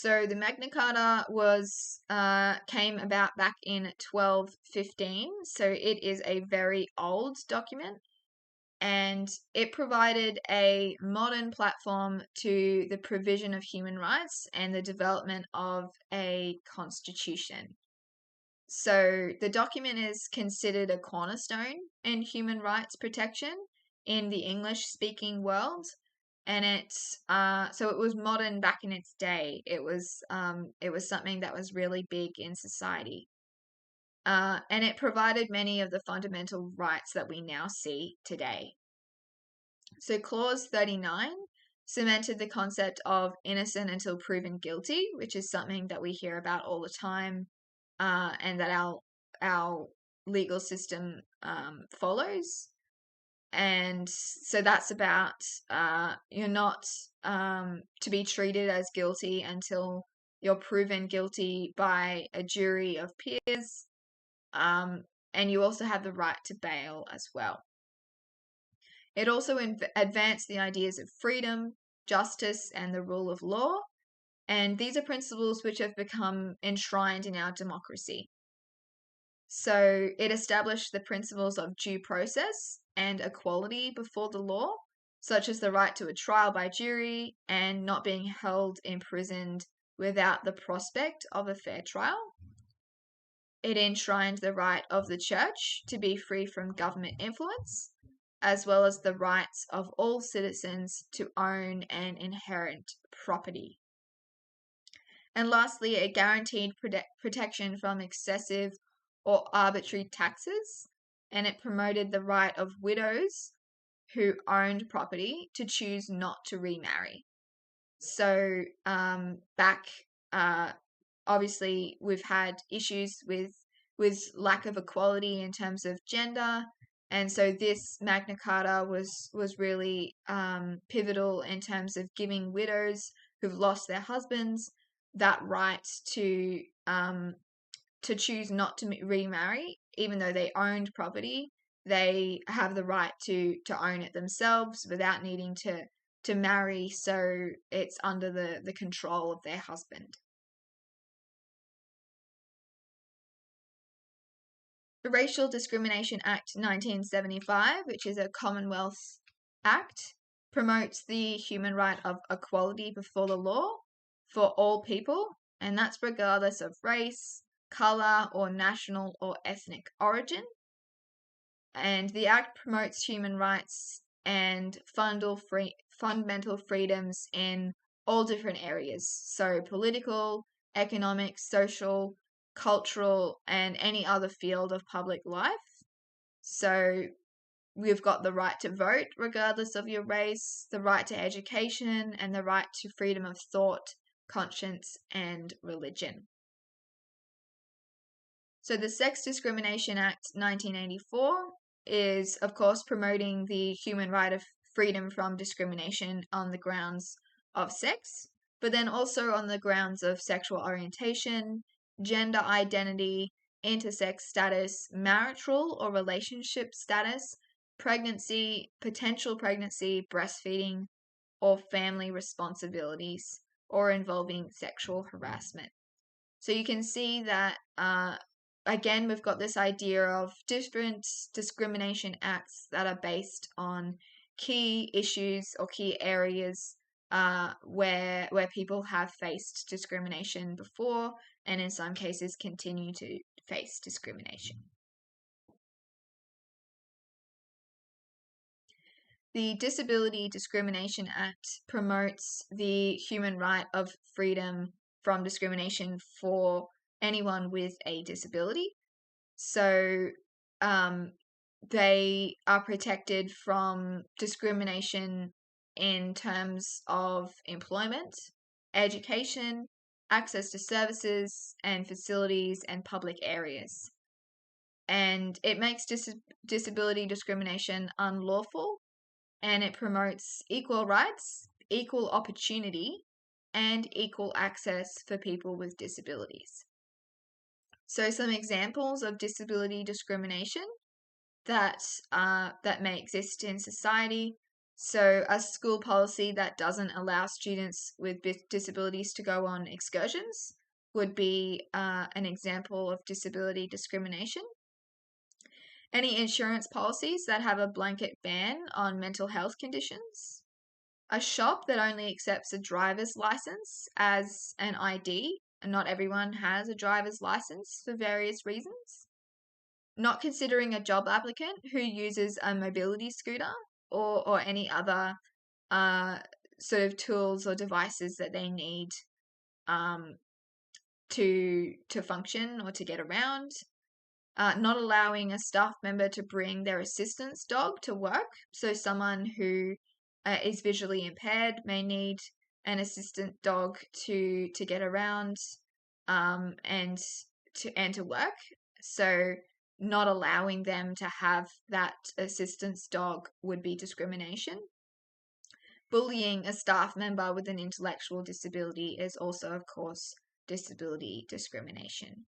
So the Magna Carta came about back in 1215. So it is a very old document, and it provided a modern platform to the provision of human rights and the development of a constitution. So the document is considered a cornerstone in human rights protection in the English-speaking world, and so it was modern back in its day. It was something that was really big in society, and it provided many of the fundamental rights that we now see today. So Clause 39 cemented the concept of innocent until proven guilty, which is something that we hear about all the time, and that our legal system follows. And so that's about you're not to be treated as guilty until you're proven guilty by a jury of peers, and you also have the right to bail as well. It also advanced the ideas of freedom, justice, and the rule of law, and these are principles which have become enshrined in our democracy. So it established the principles of due process and equality before the law, such as the right to a trial by jury and not being held imprisoned without the prospect of a fair trial. It enshrined the right of the church to be free from government influence, as well as the rights of all citizens to own and inherit property. And lastly, it guaranteed protection from excessive or arbitrary taxes, and it promoted the right of widows who owned property to choose not to remarry. So obviously we've had issues with lack of equality in terms of gender, and so this Magna Carta was really pivotal in terms of giving widows who've lost their husbands that right to choose not to remarry, even though they owned property. They have the right to own it themselves without needing to marry, so it's under the control of their husband. The Racial Discrimination Act 1975, which is a Commonwealth Act, promotes the human right of equality before the law for all people, and that's regardless of race, color, or national or ethnic origin. And the Act promotes human rights and fundamental freedoms in all different areas. So political, economic, social, cultural, and any other field of public life. So we've got the right to vote regardless of your race, the right to education, and the right to freedom of thought, conscience, and religion. So the Sex Discrimination Act 1984 is, of course, promoting the human right of freedom from discrimination on the grounds of sex, but then also on the grounds of sexual orientation, gender identity, intersex status, marital or relationship status, pregnancy, potential pregnancy, breastfeeding, or family responsibilities, or involving sexual harassment. So you can see that again, we've got this idea of different discrimination acts that are based on key issues or key areas where people have faced discrimination before, and in some cases continue to face discrimination. The Disability Discrimination Act promotes the human right of freedom from discrimination for anyone with a disability. So they are protected from discrimination in terms of employment, education, access to services and facilities, and public areas. And it makes disability discrimination unlawful, and it promotes equal rights, equal opportunity, and equal access for people with disabilities. So some examples of disability discrimination that may exist in society. So a school policy that doesn't allow students with disabilities to go on excursions would be an example of disability discrimination. Any insurance policies that have a blanket ban on mental health conditions. A shop that only accepts a driver's license as an ID, and not everyone has a driver's license for various reasons. Not considering a job applicant who uses a mobility scooter or any other sort of tools or devices that they need to function or to get around. Not allowing a staff member to bring their assistance dog to work. So someone who is visually impaired may need an assistant dog to get around and to work. So not allowing them to have that assistance dog would be discrimination. Bullying a staff member with an intellectual disability is also, of course, disability discrimination.